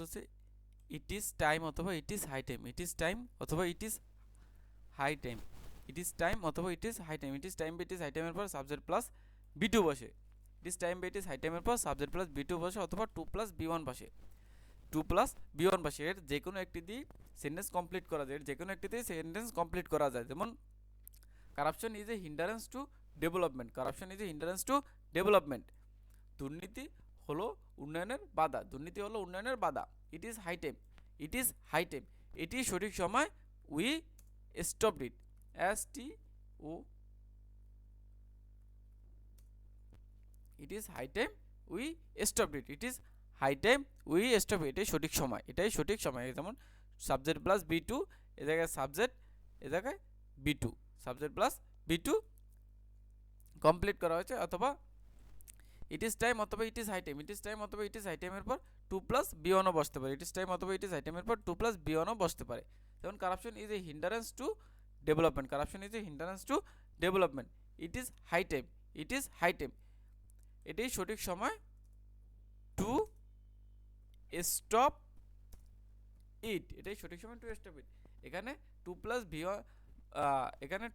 হচ্ছে ইট is time অথবা it is high time, it is time অথবা it is high time, it is time অথবা it is high time, it is time বা it is high টাইমের পর subject plus B2 বসে, ইট is time বা it is high টাইমের পর subject plus B2 বসে অথবা 2+b1 বসে, 2+b1 বসে। এর যে কোনো একটি দিয়ে সেন্টেন্স কমপ্লিট করা যায়, যে কোনো একটি দিয়ে সেন্টেন্স কমপ্লিট করা যায়। যেমন corruption is a hindrance to development, corruption is a hindrance to development, দুর্নীতি হলো উন্নয়নের বাধা, দুর্নীতি হলো উন্নয়নের বাধা। It is high time, it is high time, এটি সঠিক সময়, we stopped it, STO, it is high time we stopped it, it is high time we stop it, এটাই সঠিক সময়, এটাই সঠিক সময়। যেমন সাবজেক্ট প্লাস বি2, এ জায়গায় সাবজেক্ট, এ জায়গায় V two, subject plus V two complete করা হয়েছে। অথবা ইট ইজ টাইম অথবা it is high time, it is time অথবা ইট ইজ হাই টাইমের পর 2+b1ও বসতে পারে, ইট ইজ টাইম অথবা ইট ইজ হাই টাইমের পর 2+b1ও বসতে পারে। যেমন corruption is a hindrance to development, corruption is a hindrance to development, it is high time, it is high time, এটাই সঠিক সময়, টু স্টপ ইট, এটাই সঠিক সময় টু স্টপ ইট। এখানে 2+b1, এখানে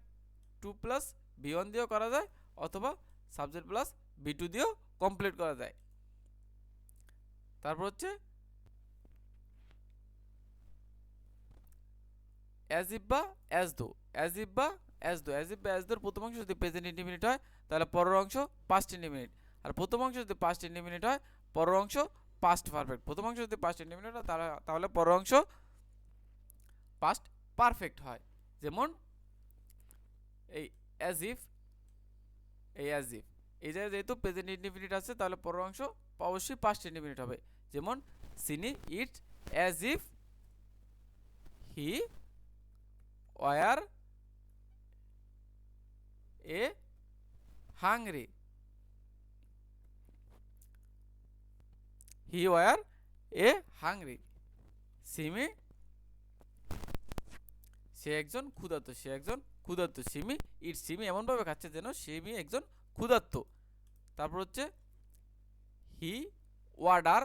2+b1 দিয়েও করা যায় অথবা সাবজেক্ট প্লাস বি2 দিয়েও কমপ্লিট করা যায়। তারপর হচ্ছে অ্যাজ ইফ বা অ্যাজ দো, অ্যাজ ইফ বা অ্যাজ দো, অ্যাজ ইফ বা অ্যাজ দোর প্রথম অংশ যদি প্রেজেন্ট ইনডিফিনিট হয় তাহলে পরের অংশ পাস্ট ইনডিফিনিট, আর প্রথম অংশ যদি পাস্ট ইনডিফিনিট হয় পরের অংশ পাস্ট পারফেক্ট, প্রথম অংশ যদি পাস্ট ইনডিফিনিট হয় তাহলে পরের অংশ পাস্ট পারফেক্ট হয়। যেমন এই অ্যাজ ইফ, এই অ্যাজ ইফ, এই জায়গায় যেহেতু প্রেজেন্ট ইনডিফিনিট আছে তাহলে পরের অংশ অবশ্যই পাস্ট ইনডিফিনিট হবে। যেমন সিনি it's as if he were a hungry, he were a hungry, সিমি সে একজন ক্ষুধার্ত, সে একজন ক্ষুধার্ত, সিমি ইট, সিমি এমনভাবে খাচ্ছে যেন সিমি একজন ক্ষুধার্ত। তারপর হচ্ছে হি ওয়ার্ডার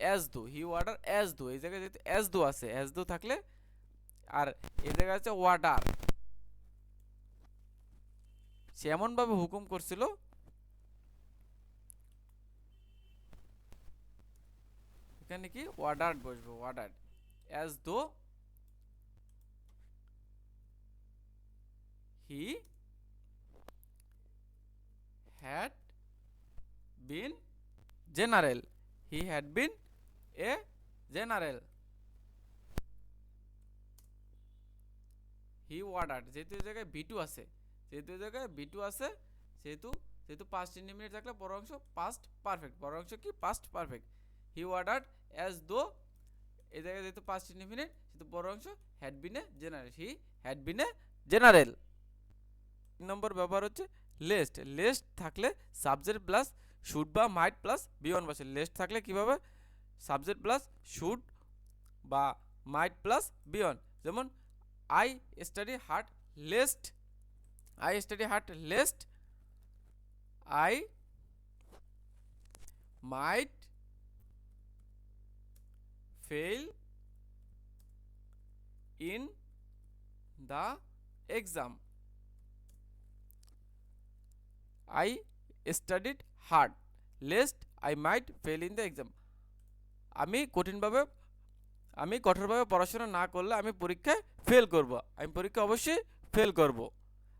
অ্যাজ দো, হি ওয়ার্ডার অ্যাজ দো, এই জায়গায় যেহেতু অ্যাজ দো আছে, অ্যাজ দো থাকলে, আর এই জায়গায় আছে ওয়ার্ডার, সে এমনভাবে হুকুম করছিল, এখানে কি ওয়ার্ডার্ড বসবে, ordered, as though he had been general, he had been a general, he ordered, যেহেতু এই জায়গায় বি2 আছে, যেহেতু এই জায়গায় বি2 আছে, সেহেতু যেহেতু পাস্ট ইনডিফিনিট থাকলে পরের অংশ পাস্ট পারফেক্ট, পরের অংশ কি পাস্ট পারফেক্ট, হি ওয়ার্ডার্ড অ্যাজ দো, এই জায়গায় যেহেতু পাস্ট ইনডিফিনিট সেহেতু পরের অংশ had been a general, he had been a general. 3 নম্বর ব্যবহার হচ্ছে লেস্ট, লেস্ট থাকলে সাবজেক্ট প্লাস শুড বা মাইট প্লাস বি1 বসে, লেস্ট থাকলে কিভাবে সাবজেক্ট প্লাস শুড বা মাইট প্লাস বি1। যেমন I study hard lest, I study hard lest I might fail in the exam, I studied hard lest I might fail in the exam, আমি কঠোরভাবে পড়াশোনা না করলে আমি পরীক্ষায় ফেল করব, আমি পরীক্ষা অবশ্যই ফেল করব,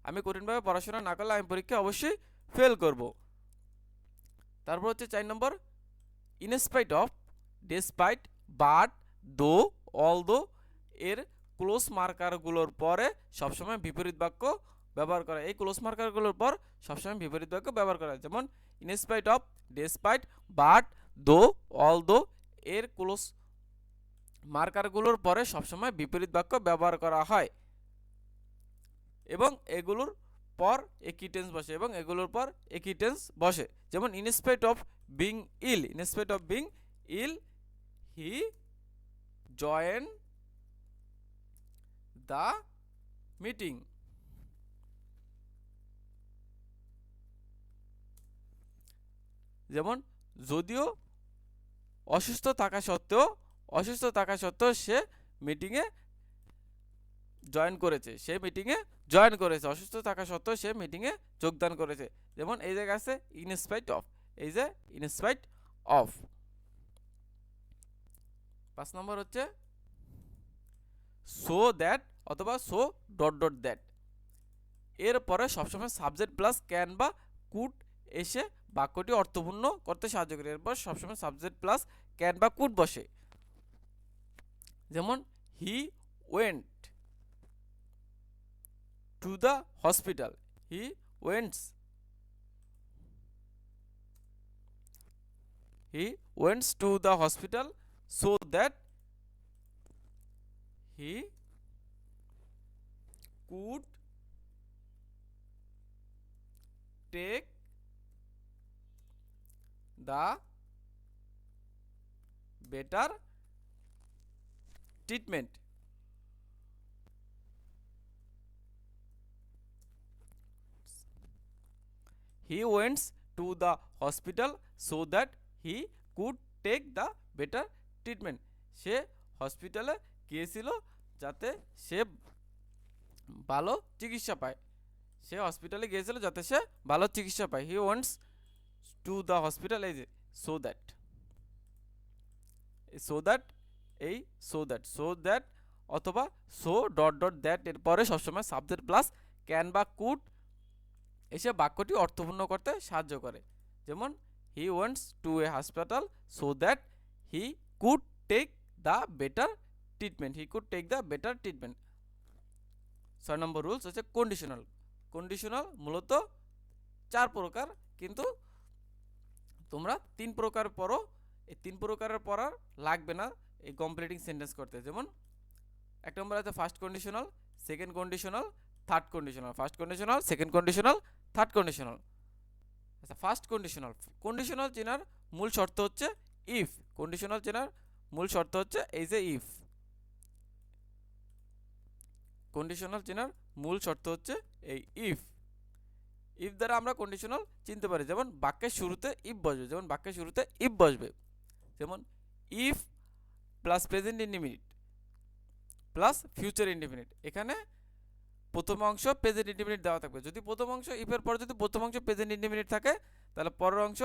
আমি কঠিনভাবে পড়াশোনা না করলে আমি পরীক্ষা অবশ্যই ফেল করব। তারপর হচ্ছে 4 নম্বর ইনস্পাইট অফ, ডেসপাইট, বাট, দো, অল দো এর ক্লোজ মার্কারগুলোর পরে সবসময় বিপরীত বাক্য ব্যবহার করা, এই ক্লোজ মার্কারগুলোর পর সবসময় বিপরীত বাক্য ব্যবহার করা, যেমন ইনস্পাইট অফ, ডেসপাইট, বাট, দো, অল দো এর ক্লোজ মার্কারগুলোর পরে সবসময় বিপরীত বাক্য ব্যবহার করা হয় এবং এগুলোর পর একই টেন্স বসে, এবং এগুলোর পর একই টেন্স বসে। যেমন in spite of being ill, in spite of being ill he join the meeting, যেমন যদিও অসুস্থ থাকা সত্ত্বেও অসুস্থ থাকা সত্ত্বেও সে মিটিংয়ে জয়েন করেছে, অসুস্থ থাকা সত্ত্বেও সে মিটিংয়ে যোগদান করেছে। যেমন এই জায়গায় আছে ইনস্পাইট অফ, এই যে ইনস্পাইট অফ। 5 নম্বর হচ্ছে সো দ্যাট অথবা সো ডট ডট দ্যাট। এরপরে সবসময় সাবজেক্ট প্লাস ক্যান বা কুড এসে বাক্যটি অর্থপূর্ণ করতে সাহায্য করে। এরপর সবসময় সাবজেক্ট প্লাস ক্যান বা কুড বসে। যেমন he went to the hospital, he wents to the hospital so that he could take the better treatment. He went to the hospital so that he could take the better treatment. সে হসপিটালে গিয়েছিল যাতে সে ভালো চিকিৎসা পায়। সে হসপিটালে গিয়েছিল যাতে সে ভালো চিকিৎসা পায়। He wants to the hospital, এই যে সো দ্যাট, সো দ্যাট অথবা সো ডট ডট দ্যাট এর পরে সবসময় সাবজেক্ট প্লাস ক্যান বা কুড এসে বাক্যটি অর্থপূর্ণ করতে সাহায্য করে। যেমন he wants to a hospital so that he could take the better treatment. 6 নম্বর রুলস হচ্ছে কন্ডিশনাল মূলত 4 প্রকার, কিন্তু তোমরা 3 প্রকার পড়ো। এই 3 প্রকারের পড়ার লাগবে না এই কমপ্লিটিং সেন্টেন্স করতে। যেমন 1 নম্বর আছে first conditional, second conditional, third conditional. Second conditional, third conditional. আচ্ছা, ফার্স্ট কন্ডিশনাল চেনার মূল শর্ত হচ্ছে ইফ। এই যে ইফ। কন্ডিশনাল চেনার মূল শর্ত হচ্ছে এই ইফ দ্বারা আমরা কন্ডিশনাল চিনতে পারি। যেমন বাক্যের শুরুতে ইফ বসবে, যেমন if plus present indefinite plus future indefinite. এখানে প্রথম অংশ প্রেজেন্ট ইনডিফিনিট দেওয়া থাকবে। যদি প্রথম অংশ ইফের পরে যদি প্রথম অংশ প্রেজেন্ট ইনডিফিনিট থাকে তাহলে পরের অংশ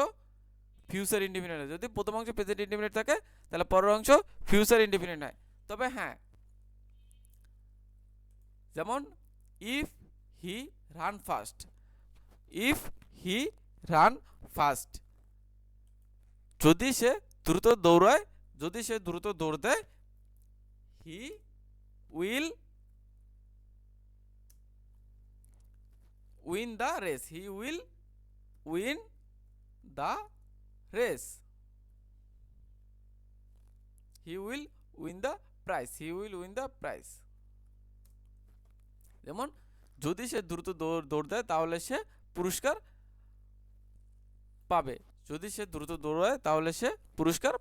ফিউচার ইনডিফিনিট হয়। যদি প্রথম অংশ প্রেজেন্ট ইনডিফিনিট থাকে তাহলে পরের অংশ ফিউচার ইনডিফিনিট হয়। তবে হ্যাঁ, যেমন ইফ হি রান ফাস্ট, যদি সে দ্রুত দৌড় দেয়, he will win the race. He will win the prize. যেমন যদি সে দ্রুত দৌড় দেয় তাহলে সে পুরস্কার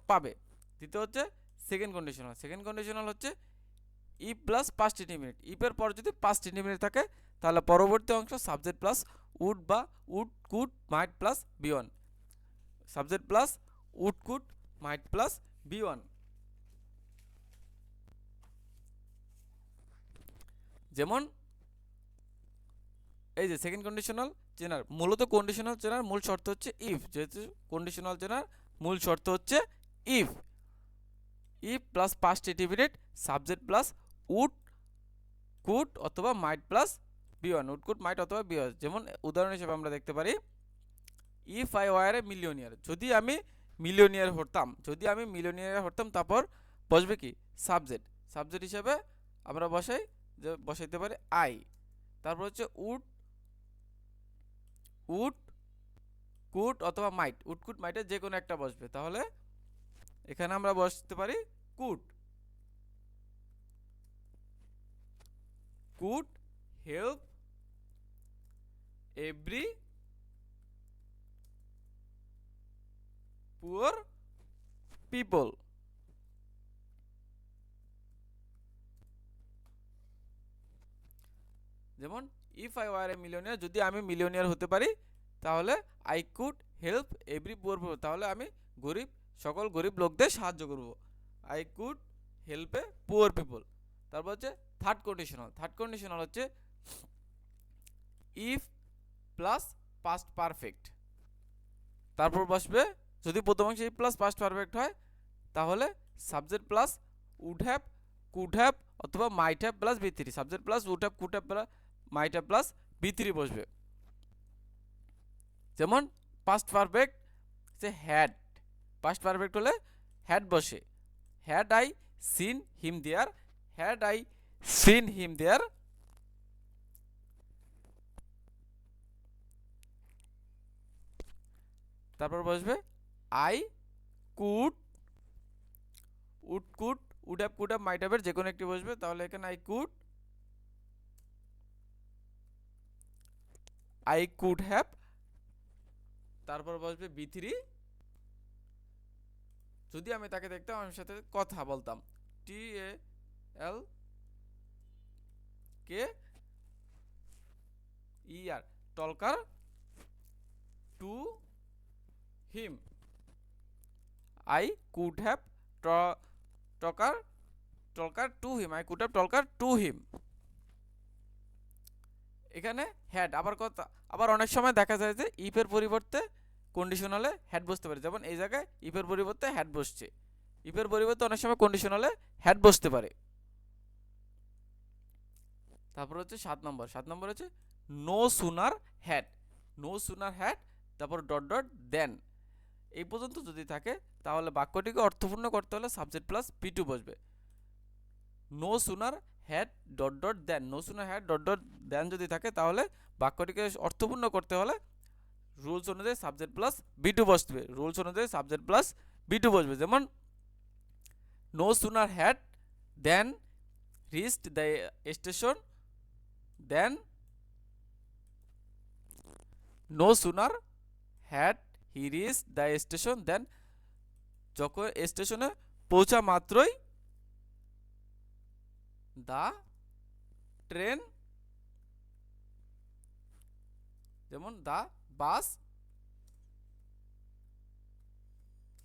পাবে। দ্বিতীয় হচ্ছে সেকেন্ড কন্ডিশনাল হচ্ছে ইফ প্লাস পাস্ট ইনডিফিনিট। ইফের পর যদি পাস্ট ইনডিফিনিট থাকে তাহলে পরবর্তী অংশ সাবজেক্ট প্লাস উড বা would could might plus V one. যেমন এই যে সেকেন্ড কন্ডিশনাল চেনার মূল শর্ত হচ্ছে ইফ। যেহেতু কন্ডিশনাল চেনার মূল শর্ত হচ্ছে if plus past indefinite subject plus would could অথবা মাইট প্লাস বি ওয়ান। যেমন উদাহরণ হিসেবে আমরা দেখতে পারি if I were a millionaire. যদি আমি মিলিয়নিয়ার হতাম তারপর বসবে কি সাবজেক্ট হিসেবে আমরা বসাইতে পারি আই। তারপর হচ্ছে উড কুড অথবা মাইট। মাইটের যে কোনো একটা বসবে, তাহলে এখানে আমরা বসতে পারি could help every poor people. যেমন if I were a millionaire, যদি আমি মিলিয়নিয়ার হতে পারি তাহলে I could help every poor people, তাহলে আমি সকল গরিব লোকদের সাহায্য করব। I could help a poor people. তারপর হচ্ছে থার্ড কন্ডিশনাল হচ্ছে ইফ প্লাস পাস্ট পারফেক্ট, তারপর বসবে যদি প্রথম অংশে ইফ প্লাস পাস্ট পারফেক্ট হয় তাহলে subject plus would have, could have অথবা might have plus V three, subject plus would have, could have plus might have plus V three বসবে। যেমন পাস্ট পারফেক্ট সে হ্যাড, পাস্ট পারফেক্ট হলে had বসে, had I seen him there, had I seen him there. তারপর বসবে I could, would could, would have, could have, might হ্যাভের যে কোনো একটি বসবে, তাহলে এখানে আই কুড হ্যাভ। তারপর বসবে বি থ্রি, যদি আমি তাকে দেখতাম আমার সাথে কথা বলতাম, T A L K E R, talker to him, I could have talker talker to him, I could have talker to him. এখানে হ্যাড আবার অনেক সময় দেখা যায় যে ইফের পরিবর্তে কন্ডিশনালে হ্যাড বসতে পারে, যেমন এই জায়গায় ইফের পরিবর্তে হ্যাড বসছে, ইফের পরিবর্তে অনেক সময় কন্ডিশনালে হ্যাড বসতে পারে। তারপর হচ্ছে 7 নম্বর হচ্ছে নো সুনার হ্যাড, তারপর ডট ডট দেন, এই পর্যন্ত যদি থাকে তাহলে বাক্যটিকে অর্থপূর্ণ করতে হলে সাবজেক্ট প্লাস বি টু বসবে। No sooner had dot dot then, no sooner had dot dot then যদি থাকে তাহলে বাক্যটিকে অর্থপূর্ণ করতে হলে রুলস অনুযায়ী সাবজেক্ট প্লাস বি টু বসবে, যেমন no sooner had then reached the station then, no sooner had he reached the station then, যখন স্টেশনে পৌঁছা মাত্রই দা ট্রেন, যেমন দা বাস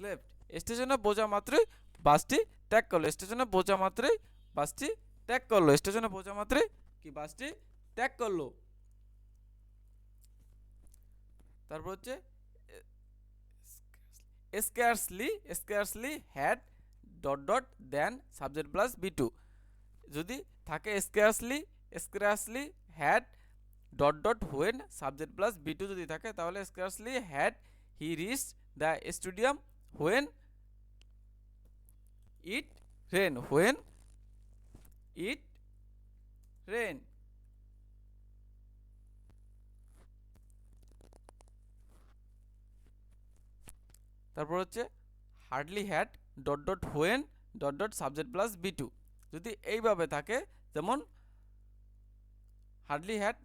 লেফট, স্টেশনে পৌঁছা মাত্রই বাসটি ত্যাগ করলো, বাসটি ত্যাগ করলো। তারপর হচ্ছে scarcely had dot dot then subject plus V two, যদি থাকে scarcely had dot dot when subject plus V two যদি থাকে তাহলে scarcely had he reached the stadium when it rain. তারপর হচ্ছে hardly had dot dot when dot dot subject plus V two, যদি এইভাবে থাকে, যেমন হার্ডলি হ্যাড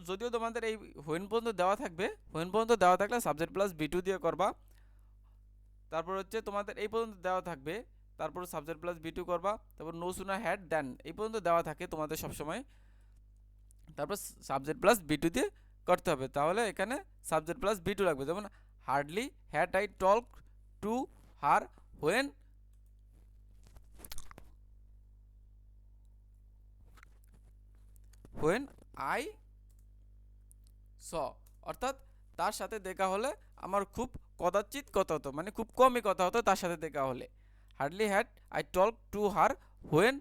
যদিও তোমাদের এই হোয়েন পর্যন্ত দেওয়া থাকলে সাবজেক্ট প্লাস বি টু দিয়ে করবা। তারপর হচ্ছে তোমাদের এই পর্যন্ত দেওয়া থাকবে, তারপর সাবজেক্ট প্লাস বি টু করবা। তারপর নো সুনার হ্যাড দেন এই পর্যন্ত দেওয়া থাকে তোমাদের সবসময়, তারপর সাবজেক্ট প্লাস বি টু দিয়ে করতে হবে, তাহলে এখানে সাবজেক্ট প্লাস বি টু লাগবে। যেমন hardly had I talk to her when I saw, অর্থাৎ তার সাথে দেখা হলে আমার খুব কদাচিৎ কথা হতো, মানে খুব কমই কথা হতো তার সাথে দেখা হলে। Hardly had I talk to her when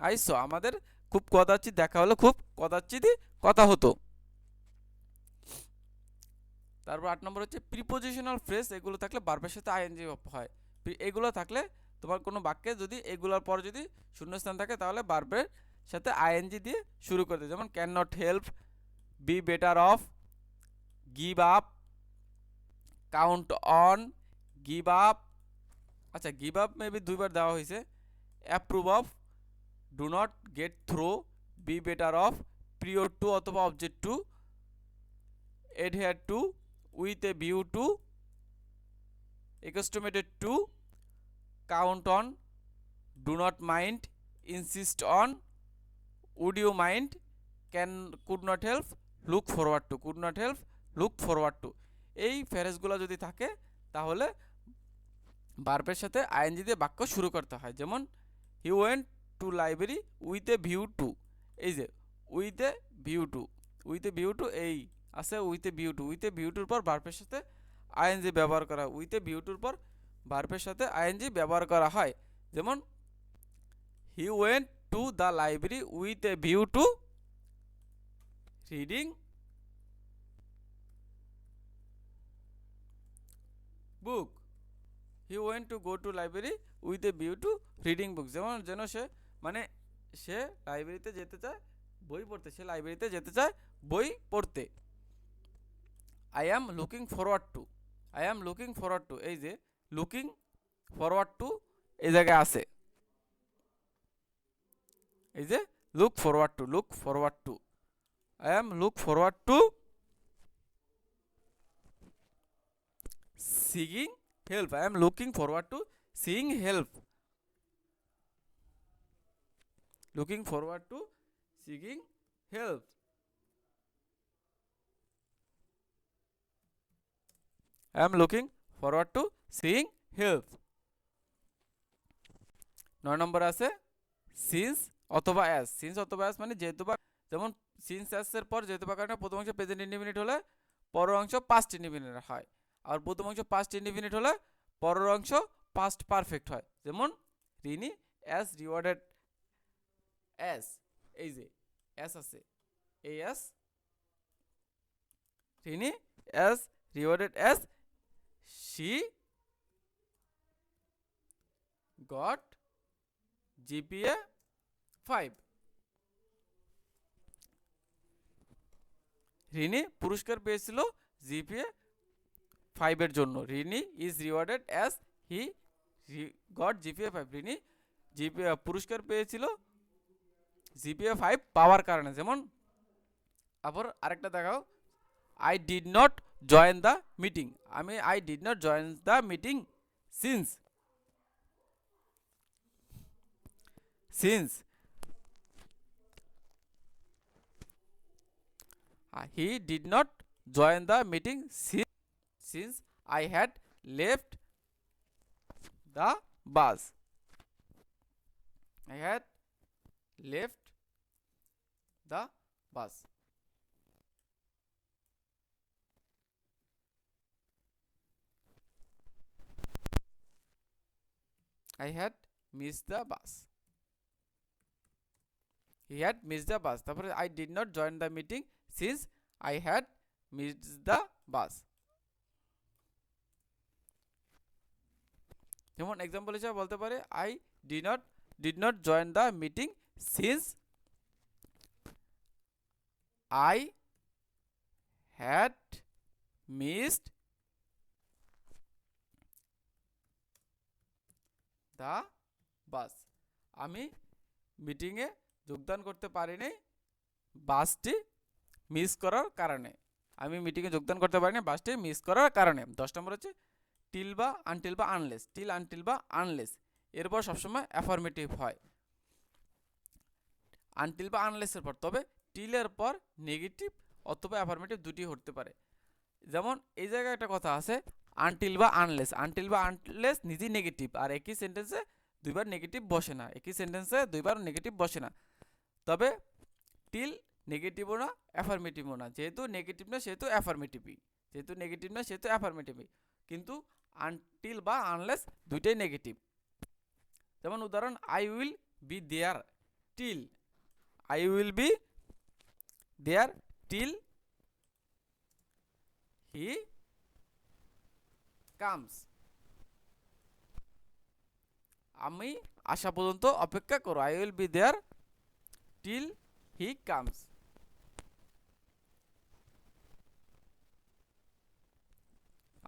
I saw, আমাদের খুব কদাচিৎ দেখা হলে খুব কদাচিৎই কথা হতো। তারপর 8 নম্বর হচ্ছে প্রিপোজিশনাল ফ্রেজ, এগুলো থাকলে ভার্বের সাথে আইএনজি হয়। এগুলো থাকলে তোমার কোনো বাক্যে যদি এগুলোর পর যদি শূন্যস্থান থাকে তাহলে ভার্বের সাথে আইএনজি দিয়ে শুরু করতে, যেমন can not help, be better off, give up, count on, give up, আচ্ছা গিভ আপ মেবি দুইবার দেওয়া হয়েছে, approve of, do not get through, be better off, prior to অথবা object to, adhere to, with a view to, estimated to, count on, do not mind, insist on, would you mind, could not help, look forward to, এই ফ্রেজগুলো যদি থাকে তাহলে ভার্বের সাথে ING দিয়ে বাক্য শুরু করতে হয়। যেমন he went to library with a view to, এই যে with a view to, with a view to এই আছে with a view to, with a view টুর পর ভার্বের সাথে আইএনজি ব্যবহার করা হয়। উইথ এ ভিউ টুর পর ভার্বের সাথে আইএনজি ব্যবহার করা হয়। যেমন he went to the library with a view to reading book. He went to go to library with a view to reading book. যেমন যেন সে মানে সে লাইব্রেরিতে যেতে চায় বই পড়তে, সে লাইব্রেরিতে যেতে চায় বই পড়তে। I am looking forward to, I am looking forward to, এই যে লুকিং ফরওয়ার্ড টু এই জায়গায় আছে, এই যে look forward to, look forward to, I am look forward to seeking help, I am looking forward to seeing help, looking forward to seeking help. I am looking forward to seeing help. 9 নম্বর আছে since অথবা as, since অথবা as মানে যেহেতু বা, যেমন since as এর পর যেহেতু বা কারণে প্রথম অংশ প্রেজেন্ট ইনডিফিনিট হলে পরের অংশ পাস্ট ইনডিফিনিট হয়, আর প্রথম অংশ পাস্ট ইনডিফিনিট হলে পরের অংশ পাস্ট পারফেক্ট হয়। যেমন রিনি as rewarded as, এই যে as আছে এই as, Rini as rewarded as she got GPA 5, Rini পুরস্কার পেয়েছিল জিপিএ 5 এর জন্য। Rini is rewarded as he got GPA 5, Rini GPA পুরস্কার পেয়েছিল জিপিএ 5 পাওয়ার কারণে। যেমন আবার আরেকটা দেখাও, I did not join the meeting, আমি I did not join the meeting since, since he did not join the meeting since I had left the bus, I had left the bus. I had missed the bus, he had missed the bus, তারপরে I did not join the meeting since I had missed the bus. যেমন example হিসেবে বলতে পারে I did not join the meeting since I had missed the bus, আমি মিটিংয়ে যোগদান করতে পারিনি বাসটি মিস করার কারণে, আমি মিটিংয়ে যোগদান করতে পারিনি বাসটি মিস করার কারণে। 10 নম্বর হচ্ছে টিল বা আনটিল বা আনলেস, টিল আনটিল বা আনলেস এরপর সবসময় অ্যাফার্মেটিভ হয় আনটিল বা আনলেসের পর, তবে টিলের পর নেগেটিভ অথবা অ্যাফার্মেটিভ দুটি হতে পারে। যেমন এই জায়গায় একটা কথা আছে আনটিল বা আনলেস, আনটিল বা আনলেস নিজেই নেগেটিভ, আর একই সেন্টেন্সে দুইবার নেগেটিভ বসে না, একই সেন্টেন্সে দুইবার নেগেটিভ বসে না। তবে টিল নেগেটিভও না অ্যাফার্মেটিভও না, যেহেতু নেগেটিভ না সেহেতু অ্যাফার্মেটিভই, যেহেতু নেগেটিভ না সেহেতু অ্যাফার্মেটিভই, কিন্তু আনটিল বা আনলেস দুইটাই নেগেটিভ। যেমন উদাহরণ I will be there till, I will be there till he comes, আমি আসা পর্যন্ত অপেক্ষা করো, I will be there till he comes.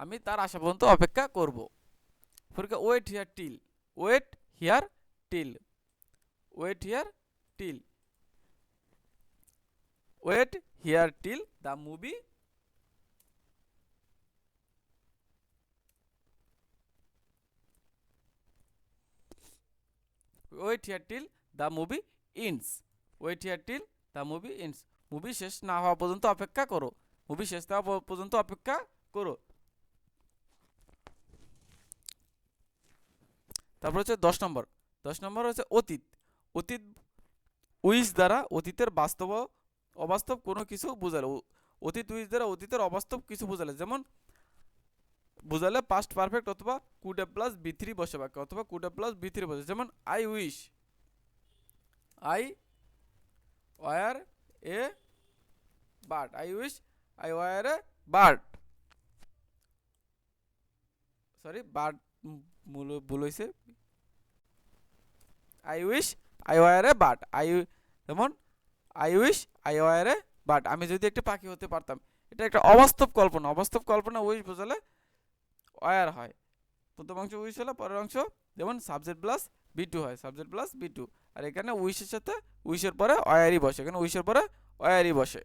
আমি তার আসা পর্যন্ত অপেক্ষা করব। Wait here till, wait here till, wait here till, wait here till the movie wait here till the movie ends, wait here till the movie ends, movie শেষ না হওয়া পর্যন্ত অপেক্ষা করো, মুভি শেষ না হওয়া পর্যন্ত অপেক্ষা করো। তারপর হচ্ছে 10 নম্বর হচ্ছে অতীত। অতীত উইশ দ্বারা অতীতের বাস্তব অবাস্তব কোনো কিছু বোঝালে, অতীত উইশ দ্বারা অতীতের অবাস্তব কিছু বোঝালে, যেমন বোঝালে পাস্ট পারফেক্ট অথবা কুড হ্যাভ প্লাস বি3 বসে বাক্য, অথবা কুড হ্যাভ প্লাস বি3 বসে, যেমন I wish I were a bird, I wish I were a bird, sorry bird ভুল হয়েছে, I wish I were a bird, যেমন I wish I were a bird, আমি যদি একটা পাখি হতে পারতাম। এটা একটা অবাস্তব কল্পনা, অবাস্তব কল্পনা উইশ বোঝালে ওয়ার হয়, প্রথম অংশ উইশ হলে পরের অংশ যেমন সাবজেক্ট প্লাস বি2 হয়, সাবজেক্ট প্লাস বি2, আর এখানে উইশের সাথে উইশের পরে ওয়ারই বসে, এখানে উইশের পরে ওয়ারই বসে।